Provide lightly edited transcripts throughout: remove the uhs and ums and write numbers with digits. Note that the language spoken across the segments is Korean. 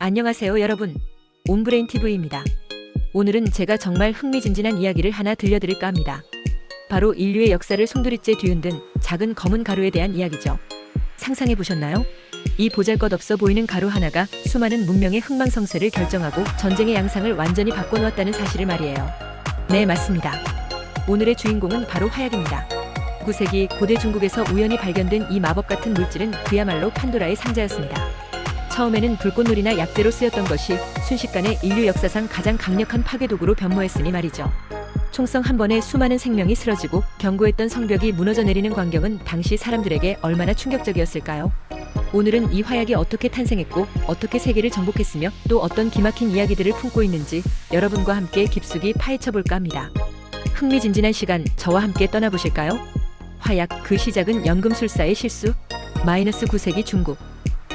안녕하세요 여러분. 온브레인 TV입니다. 오늘은 제가 정말 흥미진진한 이야기를 하나 들려드릴까 합니다. 바로 인류의 역사를 송두리째 뒤흔든 작은 검은 가루에 대한 이야기죠. 상상해보셨나요? 이 보잘것없어 보이는 가루 하나가 수많은 문명의 흥망성쇠를 결정하고 전쟁의 양상을 완전히 바꿔놓았다는 사실을 말이에요. 네, 맞습니다. 오늘의 주인공은 바로 화약입니다. 9세기 고대 중국에서 우연히 발견된 이 마법 같은 물질은 그야말로 판도라의 상자였습니다. 처음에는 불꽃놀이나 약재로 쓰였던 것이 순식간에 인류 역사상 가장 강력한 파괴도구로 변모했으니 말이죠. 총성 한 번에 수많은 생명이 쓰러지고 견고했던 성벽이 무너져 내리는 광경은 당시 사람들에게 얼마나 충격적이었을까요? 오늘은 이 화약이 어떻게 탄생했고 어떻게 세계를 정복했으며 또 어떤 기막힌 이야기들을 품고 있는지 여러분과 함께 깊숙이 파헤쳐볼까 합니다. 흥미진진한 시간 저와 함께 떠나보실까요? 화약, 그 시작은 연금술사의 실수? -9세기 중국.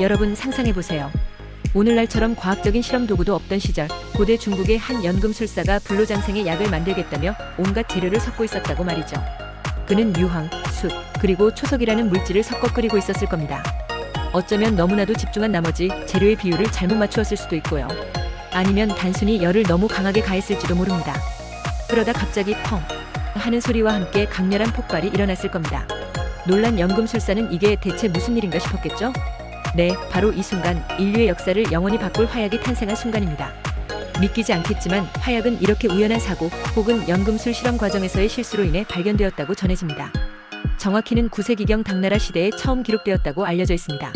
여러분 상상해보세요. 오늘날처럼 과학적인 실험 도구도 없던 시절 고대 중국의 한 연금술사가 불로장생의 약을 만들겠다며 온갖 재료를 섞고 있었다고 말이죠. 그는 유황, 숯, 그리고 초석이라는 물질을 섞어 끓이고 있었을 겁니다. 어쩌면 너무나도 집중한 나머지 재료의 비율을 잘못 맞추었을 수도 있고요. 아니면 단순히 열을 너무 강하게 가했을지도 모릅니다. 그러다 갑자기 펑 하는 소리와 함께 강렬한 폭발이 일어났을 겁니다. 놀란 연금술사는 이게 대체 무슨 일인가 싶었겠죠? 네, 바로 이 순간 인류의 역사를 영원히 바꿀 화약이 탄생한 순간입니다. 믿기지 않겠지만 화약은 이렇게 우연한 사고 혹은 연금술 실험 과정에서의 실수로 인해 발견되었다고 전해집니다. 정확히는 9세기경 당나라 시대에 처음 기록되었다고 알려져 있습니다.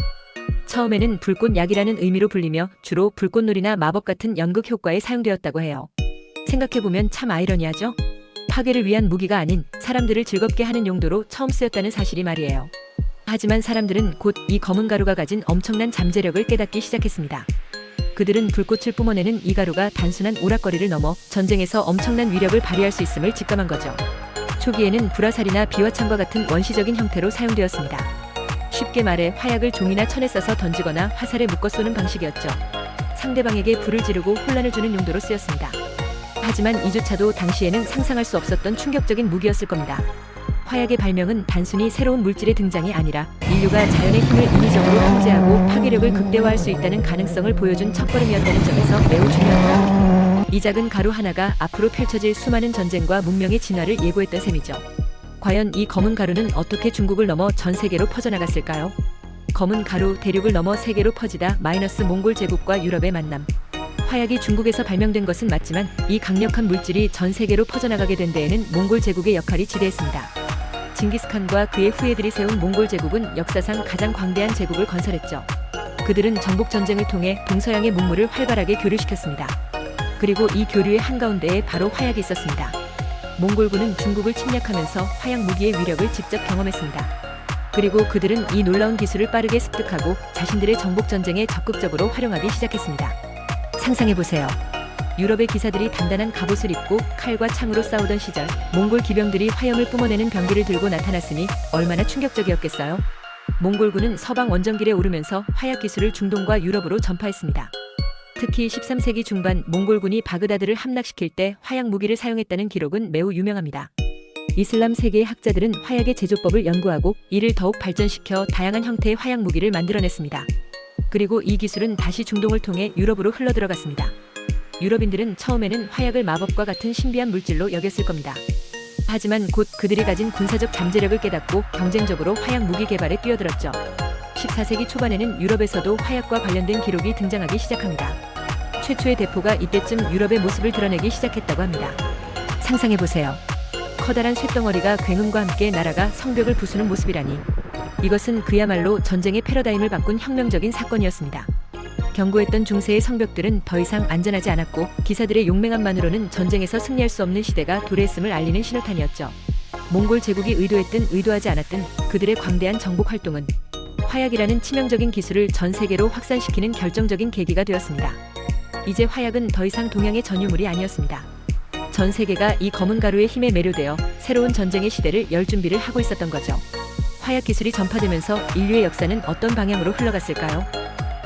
처음에는 불꽃약이라는 의미로 불리며 주로 불꽃놀이나 마법 같은 연극 효과에 사용되었다고 해요. 생각해보면 참 아이러니하죠? 파괴를 위한 무기가 아닌 사람들을 즐겁게 하는 용도로 처음 쓰였다는 사실이 말이에요. 하지만 사람들은 곧 이 검은 가루가 가진 엄청난 잠재력을 깨닫기 시작했습니다. 그들은 불꽃을 뿜어내는 이 가루가 단순한 오락거리를 넘어 전쟁에서 엄청난 위력을 발휘할 수 있음을 직감한 거죠. 초기에는 불화살이나 비화창과 같은 원시적인 형태로 사용되었습니다. 쉽게 말해 화약을 종이나 천에 싸서 던지거나 화살에 묶어 쏘는 방식이었죠. 상대방에게 불을 지르고 혼란을 주는 용도로 쓰였습니다. 하지만 이조차도 당시에는 상상할 수 없었던 충격적인 무기였을 겁니다. 화약의 발명은 단순히 새로운 물질의 등장이 아니라 인류가 자연의 힘을 인위적으로 통제하고 파괴력을 극대화할 수 있다는 가능성을 보여준 첫걸음이었다는 점에서 매우 중요합니다. 이 작은 가루 하나가 앞으로 펼쳐질 수많은 전쟁과 문명의 진화를 예고했던 셈이죠. 과연 이 검은 가루는 어떻게 중국을 넘어 전 세계로 퍼져나갔을까요? 검은 가루, 대륙을 넘어 세계로 퍼지다 몽골 제국과 유럽의 만남. 화약이 중국에서 발명된 것은 맞지만 이 강력한 물질이 전 세계로 퍼져나가게 된 데에는 몽골 제국의 역할이 지대했습니다. 징기스칸과 그의 후예들이 세운 몽골 제국은 역사상 가장 광대한 제국을 건설했죠. 그들은 정복 전쟁을 통해 동서양의 문물을 활발하게 교류시켰습니다. 그리고 이 교류의 한가운데에 바로 화약이 있었습니다. 몽골군은 중국을 침략하면서 화약 무기의 위력을 직접 경험했습니다. 그리고 그들은 이 놀라운 기술을 빠르게 습득하고 자신들의 정복 전쟁에 적극적으로 활용하기 시작했습니다. 상상해보세요. 유럽의 기사들이 단단한 갑옷을 입고 칼과 창으로 싸우던 시절 몽골 기병들이 화염을 뿜어내는 병기를 들고 나타났으니 얼마나 충격적이었겠어요? 몽골군은 서방 원정길에 오르면서 화약 기술을 중동과 유럽으로 전파했습니다. 특히 13세기 중반 몽골군이 바그다드를 함락시킬 때 화약 무기를 사용했다는 기록은 매우 유명합니다. 이슬람 세계의 학자들은 화약의 제조법을 연구하고 이를 더욱 발전시켜 다양한 형태의 화약 무기를 만들어냈습니다. 그리고 이 기술은 다시 중동을 통해 유럽으로 흘러들어갔습니다. 유럽인들은 처음에는 화약을 마법과 같은 신비한 물질로 여겼을 겁니다. 하지만 곧 그들이 가진 군사적 잠재력을 깨닫고 경쟁적으로 화약 무기 개발에 뛰어들었죠. 14세기 초반에는 유럽에서도 화약과 관련된 기록이 등장하기 시작합니다. 최초의 대포가 이때쯤 유럽의 모습을 드러내기 시작했다고 합니다. 상상해보세요. 커다란 쇳덩어리가 굉음과 함께 날아가 성벽을 부수는 모습이라니. 이것은 그야말로 전쟁의 패러다임을 바꾼 혁명적인 사건이었습니다. 견고했던 중세의 성벽들은 더 이상 안전하지 않았고 기사들의 용맹함만으로는 전쟁에서 승리할 수 없는 시대가 도래했음을 알리는 신호탄이었죠. 몽골 제국이 의도했든 의도하지 않았든 그들의 광대한 정복 활동은 화약이라는 치명적인 기술을 전 세계로 확산시키는 결정적인 계기가 되었습니다. 이제 화약은 더 이상 동양의 전유물이 아니었습니다. 전 세계가 이 검은 가루의 힘에 매료되어 새로운 전쟁의 시대를 열 준비를 하고 있었던 거죠. 화약 기술이 전파되면서 인류의 역사는 어떤 방향으로 흘러갔을까요?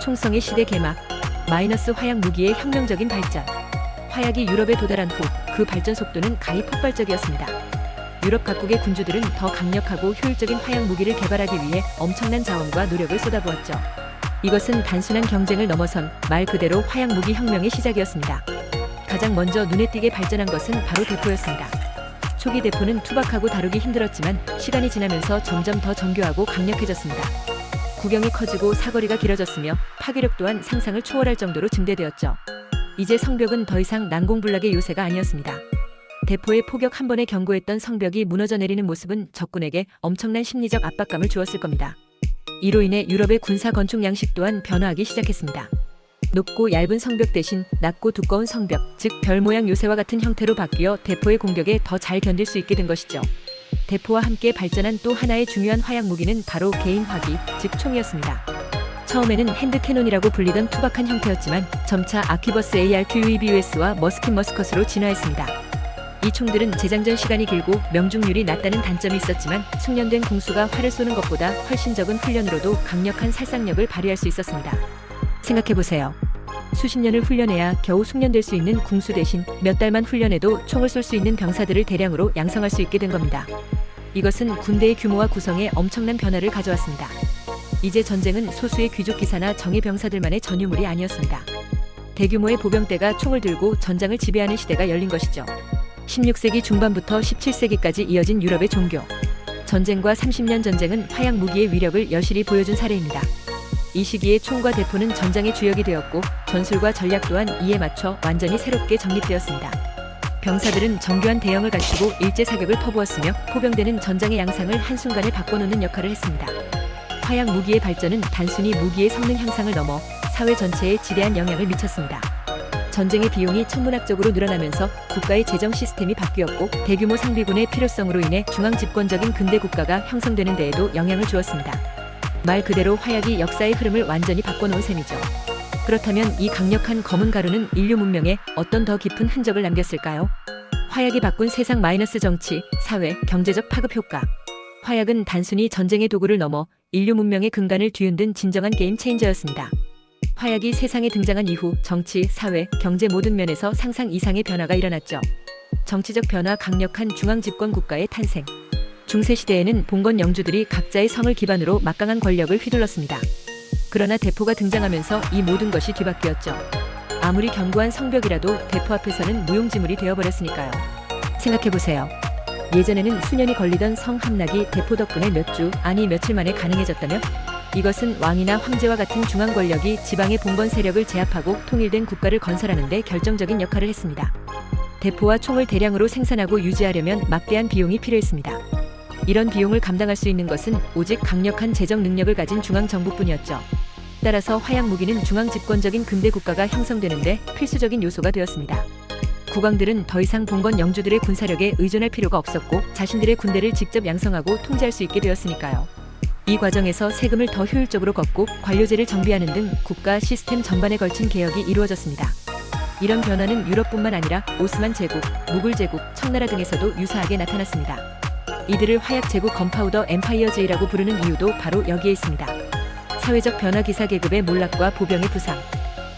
총성의 시대 개막, 화약 무기의 혁명적인 발전. 화약이 유럽에 도달한 후 그 발전 속도는 가히 폭발적이었습니다. 유럽 각국의 군주들은 더 강력하고 효율적인 화약 무기를 개발하기 위해 엄청난 자원과 노력을 쏟아부었죠. 이것은 단순한 경쟁을 넘어선 말 그대로 화약 무기 혁명의 시작이었습니다. 가장 먼저 눈에 띄게 발전한 것은 바로 대포였습니다. 초기 대포는 투박하고 다루기 힘들었지만 시간이 지나면서 점점 더 정교하고 강력해졌습니다. 구경이 커지고 사거리가 길어졌으며 파괴력 또한 상상을 초월할 정도로 증대되었죠. 이제 성벽은 더 이상 난공불락의 요새가 아니었습니다. 대포의 포격 한 번에 견고했던 성벽이 무너져 내리는 모습은 적군에게 엄청난 심리적 압박감을 주었을 겁니다. 이로 인해 유럽의 군사 건축 양식 또한 변화하기 시작했습니다. 높고 얇은 성벽 대신 낮고 두꺼운 성벽, 즉 별 모양 요새와 같은 형태로 바뀌어 대포의 공격에 더 잘 견딜 수 있게 된 것이죠. 대포와 함께 발전한 또 하나의 중요한 화약 무기는 바로 개인 화기, 즉 총이었습니다. 처음에는 핸드 캐논이라고 불리던 투박한 형태였지만 점차 아키버스 AR-QEBUS와 머스킷 머스컷으로 진화했습니다. 이 총들은 재장전 시간이 길고 명중률이 낮다는 단점이 있었지만 숙련된 궁수가 활을 쏘는 것보다 훨씬 적은 훈련으로도 강력한 살상력을 발휘할 수 있었습니다. 생각해보세요. 수십 년을 훈련해야 겨우 숙련될 수 있는 궁수 대신 몇 달만 훈련해도 총을 쏠 수 있는 병사들을 대량으로 양성할 수 있게 된 겁니다. 이것은 군대의 규모와 구성에 엄청난 변화를 가져왔습니다. 이제 전쟁은 소수의 귀족 기사나 정예 병사들만의 전유물이 아니었습니다. 대규모의 보병대가 총을 들고 전장을 지배하는 시대가 열린 것이죠. 16세기 중반부터 17세기까지 이어진 유럽의 종교. 전쟁과 30년 전쟁은 화약 무기의 위력을 여실히 보여준 사례입니다. 이 시기에 총과 대포는 전장의 주역이 되었고 전술과 전략 또한 이에 맞춰 완전히 새롭게 정립되었습니다. 병사들은 정교한 대형을 갖추고 일제 사격을 퍼부었으며 포병대는 전장의 양상을 한순간에 바꿔놓는 역할을 했습니다. 화약 무기의 발전은 단순히 무기의 성능 향상을 넘어 사회 전체에 지대한 영향을 미쳤습니다. 전쟁의 비용이 천문학적으로 늘어나면서 국가의 재정 시스템이 바뀌었고 대규모 상비군의 필요성으로 인해 중앙 집권적인 근대 국가가 형성되는 데에도 영향을 주었습니다. 말 그대로 화약이 역사의 흐름을 완전히 바꿔놓은 셈이죠. 그렇다면 이 강력한 검은 가루는 인류 문명에 어떤 더 깊은 흔적을 남겼을까요? 화약이 바꾼 세상 마이너스 정치, 사회, 경제적 파급 효과. 화약은 단순히 전쟁의 도구를 넘어 인류 문명의 근간을 뒤흔든 진정한 게임 체인저였습니다. 화약이 세상에 등장한 이후 정치, 사회, 경제 모든 면에서 상상 이상의 변화가 일어났죠. 정치적 변화, 강력한 중앙 집권 국가의 탄생. 중세시대에는 봉건 영주들이 각자의 성을 기반으로 막강한 권력을 휘둘렀습니다. 그러나 대포가 등장하면서 이 모든 것이 뒤바뀌었죠. 아무리 견고한 성벽이라도 대포 앞에서는 무용지물이 되어버렸으니까요. 생각해보세요. 예전에는 수년이 걸리던 성 함락이 대포 덕분에 몇 주, 아니 며칠 만에 가능해졌다면 이것은 왕이나 황제와 같은 중앙 권력이 지방의 봉건 세력을 제압하고 통일된 국가를 건설하는 데 결정적인 역할을 했습니다. 대포와 총을 대량으로 생산하고 유지하려면 막대한 비용이 필요했습니다. 이런 비용을 감당할 수 있는 것은 오직 강력한 재정 능력을 가진 중앙정부뿐이었죠. 따라서 화약 무기는 중앙 집권적인 근대 국가가 형성되는데 필수적인 요소가 되었습니다. 국왕들은 더 이상 봉건 영주들의 군사력에 의존할 필요가 없었고 자신들의 군대를 직접 양성하고 통제할 수 있게 되었으니까요. 이 과정에서 세금을 더 효율적으로 걷고 관료제를 정비하는 등 국가 시스템 전반에 걸친 개혁이 이루어졌습니다. 이런 변화는 유럽뿐만 아니라 오스만 제국, 무굴 제국, 청나라 등에서도 유사하게 나타났습니다. 이들을 화약 제국 건파우더 엠파이어즈이라고 부르는 이유도 바로 여기에 있습니다. 사회적 변화 기사 계급의 몰락과 보병의 부상.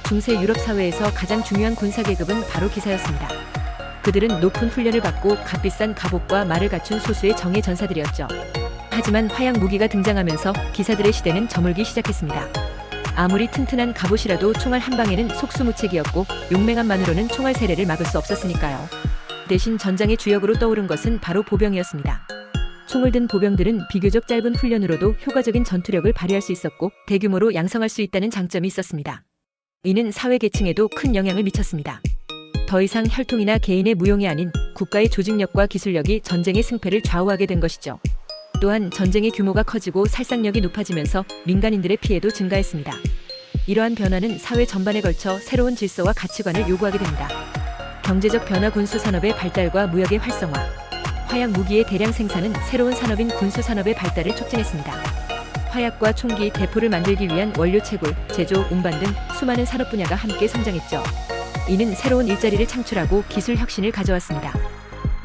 중세 유럽 사회에서 가장 중요한 군사 계급은 바로 기사였습니다. 그들은 높은 훈련을 받고 값비싼 갑옷과 말을 갖춘 소수의 정예 전사들이었죠. 하지만 화약 무기가 등장하면서 기사들의 시대는 저물기 시작했습니다. 아무리 튼튼한 갑옷이라도 총알 한 방에는 속수무책이었고 용맹함만으로는 총알 세례를 막을 수 없었으니까요. 대신 전장의 주역으로 떠오른 것은 바로 보병이었습니다. 총을 든 보병들은 비교적 짧은 훈련으로도 효과적인 전투력을 발휘할 수 있었고 대규모로 양성할 수 있다는 장점이 있었습니다. 이는 사회 계층에도 큰 영향을 미쳤습니다. 더 이상 혈통이나 개인의 무용이 아닌 국가의 조직력과 기술력이 전쟁의 승패를 좌우하게 된 것이죠. 또한 전쟁의 규모가 커지고 살상력이 높아지면서 민간인들의 피해도 증가했습니다. 이러한 변화는 사회 전반에 걸쳐 새로운 질서와 가치관을 요구하게 됩니다. 경제적 변화, 군수 산업의 발달과 무역의 활성화. 화약 무기의 대량 생산은 새로운 산업인 군수 산업의 발달을 촉진했습니다. 화약과 총기, 대포를 만들기 위한 원료 채굴, 제조, 운반 등 수많은 산업 분야가 함께 성장했죠. 이는 새로운 일자리를 창출하고 기술 혁신을 가져왔습니다.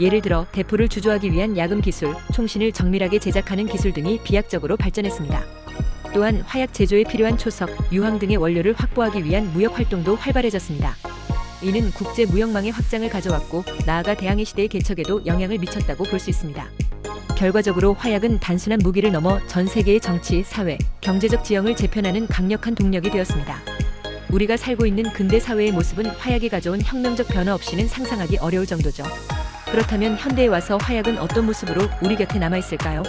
예를 들어 대포를 주조하기 위한 야금 기술, 총신을 정밀하게 제작하는 기술 등이 비약적으로 발전했습니다. 또한 화약 제조에 필요한 초석, 유황 등의 원료를 확보하기 위한 무역 활동도 활발해졌습니다. 이는 국제 무역망의 확장을 가져왔고 나아가 대항해 시대의 개척에도 영향을 미쳤다고 볼 수 있습니다. 결과적으로 화약은 단순한 무기를 넘어 전 세계의 정치, 사회, 경제적 지형을 재편하는 강력한 동력이 되었습니다. 우리가 살고 있는 근대 사회의 모습은 화약이 가져온 혁명적 변화 없이는 상상하기 어려울 정도죠. 그렇다면 현대에 와서 화약은 어떤 모습으로 우리 곁에 남아있을까요?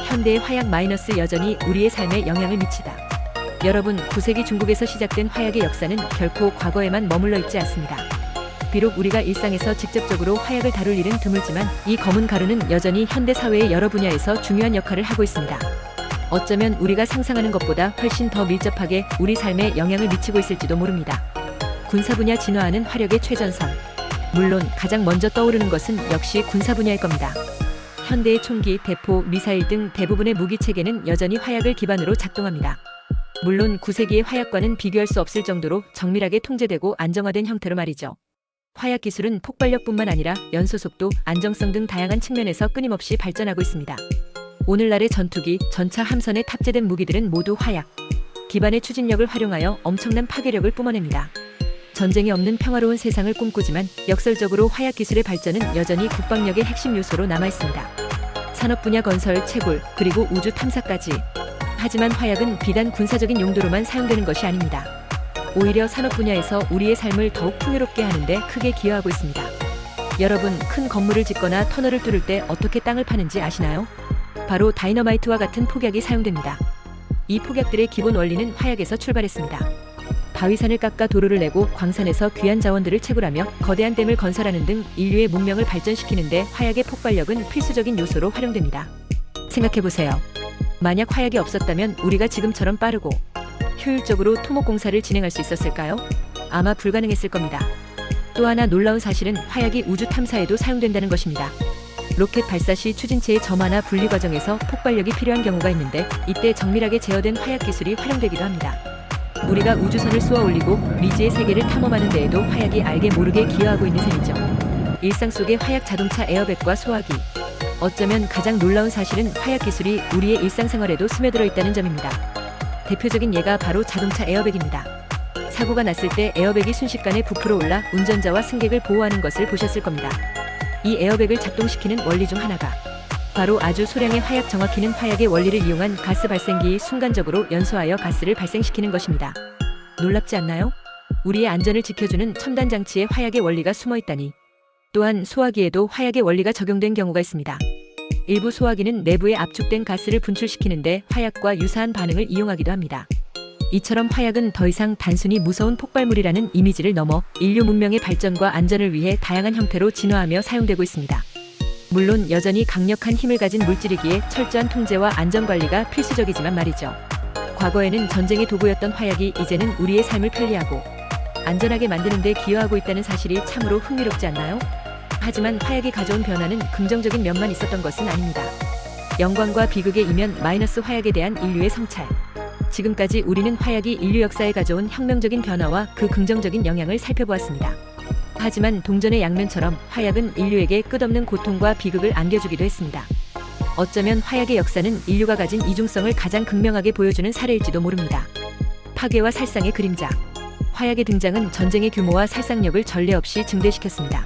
현대의 화약 마이너스 여전히 우리의 삶에 영향을 미치다. 여러분, 9세기 중국에서 시작된 화약의 역사는 결코 과거에만 머물러 있지 않습니다. 비록 우리가 일상에서 직접적으로 화약을 다룰 일은 드물지만 이 검은 가루는 여전히 현대 사회의 여러 분야에서 중요한 역할을 하고 있습니다. 어쩌면 우리가 상상하는 것보다 훨씬 더 밀접하게 우리 삶에 영향을 미치고 있을지도 모릅니다. 군사 분야 진화하는 화력의 최전선. 물론 가장 먼저 떠오르는 것은 역시 군사 분야일 겁니다. 현대의 총기, 대포, 미사일 등 대부분의 무기 체계는 여전히 화약을 기반으로 작동합니다. 물론 9세기의 화약과는 비교할 수 없을 정도로 정밀하게 통제되고 안정화된 형태로 말이죠. 화약 기술은 폭발력뿐만 아니라 연소 속도, 안정성 등 다양한 측면에서 끊임없이 발전하고 있습니다. 오늘날의 전투기, 전차 함선에 탑재된 무기들은 모두 화약 기반의 추진력을 활용하여 엄청난 파괴력을 뿜어냅니다. 전쟁이 없는 평화로운 세상을 꿈꾸지만 역설적으로 화약 기술의 발전은 여전히 국방력의 핵심 요소로 남아있습니다. 산업 분야 건설, 채굴, 그리고 우주 탐사까지. 하지만 화약은 비단 군사적인 용도로만 사용되는 것이 아닙니다. 오히려 산업 분야에서 우리의 삶을 더욱 풍요롭게 하는데 크게 기여하고 있습니다. 여러분, 큰 건물을 짓거나 터널을 뚫을 때 어떻게 땅을 파는지 아시나요? 바로 다이너마이트와 같은 폭약이 사용됩니다. 이 폭약들의 기본 원리는 화약에서 출발했습니다. 바위산을 깎아 도로를 내고 광산에서 귀한 자원들을 채굴하며 거대한 댐을 건설하는 등 인류의 문명을 발전시키는데 화약의 폭발력은 필수적인 요소로 활용됩니다. 생각해보세요. 만약 화약이 없었다면 우리가 지금처럼 빠르고 효율적으로 토목공사를 진행할 수 있었을까요? 아마 불가능했을 겁니다. 또 하나 놀라운 사실은 화약이 우주 탐사에도 사용된다는 것입니다. 로켓 발사 시 추진체의 점화나 분리 과정에서 폭발력이 필요한 경우가 있는데 이때 정밀하게 제어된 화약 기술이 활용되기도 합니다. 우리가 우주선을 쏘아 올리고 미지의 세계를 탐험하는 데에도 화약이 알게 모르게 기여하고 있는 셈이죠. 일상 속의 화약 자동차 에어백과 소화기. 어쩌면 가장 놀라운 사실은 화약 기술이 우리의 일상생활에도 스며들어 있다는 점입니다. 대표적인 예가 바로 자동차 에어백입니다. 사고가 났을 때 에어백이 순식간에 부풀어 올라 운전자와 승객을 보호하는 것을 보셨을 겁니다. 이 에어백을 작동시키는 원리 중 하나가 바로 아주 소량의 화약, 정확히는 화약의 원리를 이용한 가스 발생기이 순간적으로 연소하여 가스를 발생시키는 것입니다. 놀랍지 않나요? 우리의 안전을 지켜주는 첨단 장치에 화약의 원리가 숨어 있다니. 또한 소화기에도 화약의 원리가 적용된 경우가 있습니다. 일부 소화기는 내부에 압축된 가스를 분출시키는데 화약과 유사한 반응을 이용하기도 합니다. 이처럼 화약은 더 이상 단순히 무서운 폭발물이라는 이미지를 넘어 인류 문명의 발전과 안전을 위해 다양한 형태로 진화하며 사용되고 있습니다. 물론 여전히 강력한 힘을 가진 물질이기에 철저한 통제와 안전관리가 필수적이지만 말이죠. 과거에는 전쟁의 도구였던 화약이 이제는 우리의 삶을 편리하고 안전하게 만드는 데 기여하고 있다는 사실이 참으로 흥미롭지 않나요? 하지만 화약이 가져온 변화는 긍정적인 면만 있었던 것은 아닙니다. 영광과 비극의 이면 마이너스 화약에 대한 인류의 성찰. 지금까지 우리는 화약이 인류 역사에 가져온 혁명적인 변화와 그 긍정적인 영향을 살펴보았습니다. 하지만 동전의 양면처럼 화약은 인류에게 끝없는 고통과 비극을 안겨주기도 했습니다. 어쩌면 화약의 역사는 인류가 가진 이중성을 가장 극명하게 보여주는 사례일지도 모릅니다. 파괴와 살상의 그림자. 화약의 등장은 전쟁의 규모와 살상력을 전례 없이 증대시켰습니다.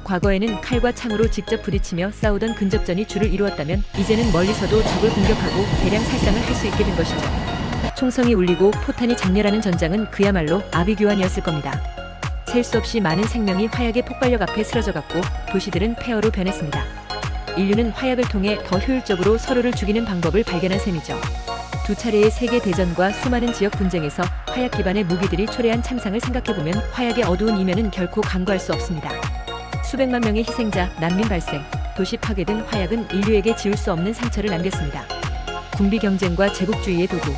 과거에는 칼과 창으로 직접 부딪히며 싸우던 근접전이 주를 이루었다면 이제는 멀리서도 적을 공격하고 대량 살상을 할 수 있게 된 것이죠. 총성이 울리고 포탄이 장렬하는 전장은 그야말로 아비규환이었을 겁니다. 셀 수 없이 많은 생명이 화약의 폭발력 앞에 쓰러져갔고 도시들은 폐허로 변했습니다. 인류는 화약을 통해 더 효율적으로 서로를 죽이는 방법을 발견한 셈이죠. 두 차례의 세계 대전과 수많은 지역 분쟁에서 화약 기반의 무기들이 초래한 참상을 생각해보면 화약의 어두운 이면은 결코 간과할 수 없습니다. 수백만 명의 희생자, 난민 발생, 도시 파괴 등 화약은 인류에게 지울 수 없는 상처를 남겼습니다. 군비 경쟁과 제국주의의 도구.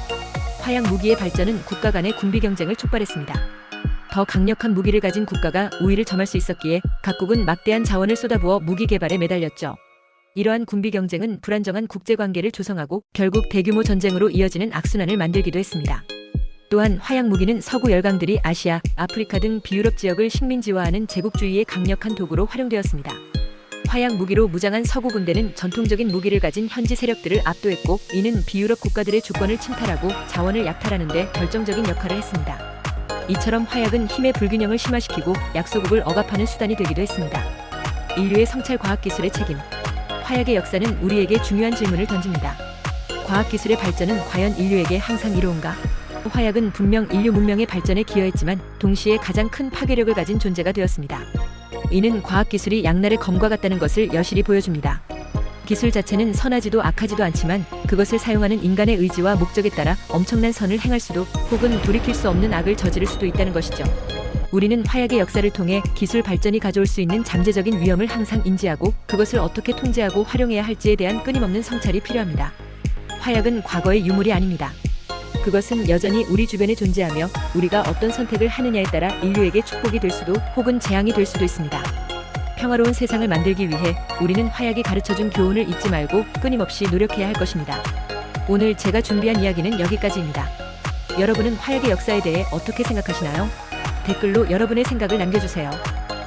화약 무기의 발전은 국가 간의 군비 경쟁을 촉발했습니다. 더 강력한 무기를 가진 국가가 우위를 점할 수 있었기에 각국은 막대한 자원을 쏟아부어 무기 개발에 매달렸죠. 이러한 군비 경쟁은 불안정한 국제관계를 조성하고 결국 대규모 전쟁으로 이어지는 악순환을 만들기도 했습니다. 또한 화약 무기는 서구 열강들이 아시아, 아프리카 등 비유럽 지역을 식민지화하는 제국주의의 강력한 도구로 활용되었습니다. 화약 무기로 무장한 서구 군대는 전통적인 무기를 가진 현지 세력들을 압도했고 이는 비유럽 국가들의 주권을 침탈하고 자원을 약탈하는 데 결정적인 역할을 했습니다. 이처럼 화약은 힘의 불균형을 심화시키고 약소국을 억압하는 수단이 되기도 했습니다. 인류의 성찰 과학기술의 책임. 화약의 역사는 우리에게 중요한 질문을 던집니다. 과학기술의 발전은 과연 인류에게 항상 이로운가? 화약은 분명 인류 문명의 발전에 기여했지만 동시에 가장 큰 파괴력을 가진 존재가 되었습니다. 이는 과학기술이 양날의 검과 같다는 것을 여실히 보여줍니다. 기술 자체는 선하지도 악하지도 않지만 그것을 사용하는 인간의 의지와 목적에 따라 엄청난 선을 행할 수도 혹은 돌이킬 수 없는 악을 저지를 수도 있다는 것이죠. 우리는 화약의 역사를 통해 기술 발전이 가져올 수 있는 잠재적인 위험을 항상 인지하고 그것을 어떻게 통제하고 활용해야 할지에 대한 끊임없는 성찰이 필요합니다. 화약은 과거의 유물이 아닙니다. 그것은 여전히 우리 주변에 존재하며 우리가 어떤 선택을 하느냐에 따라 인류에게 축복이 될 수도 혹은 재앙이 될 수도 있습니다. 평화로운 세상을 만들기 위해 우리는 화약이 가르쳐준 교훈을 잊지 말고 끊임없이 노력해야 할 것입니다. 오늘 제가 준비한 이야기는 여기까지입니다. 여러분은 화약의 역사에 대해 어떻게 생각하시나요? 댓글로 여러분의 생각을 남겨주세요.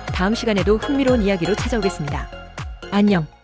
다음 시간에도 흥미로운 이야기로 찾아오겠습니다. 안녕.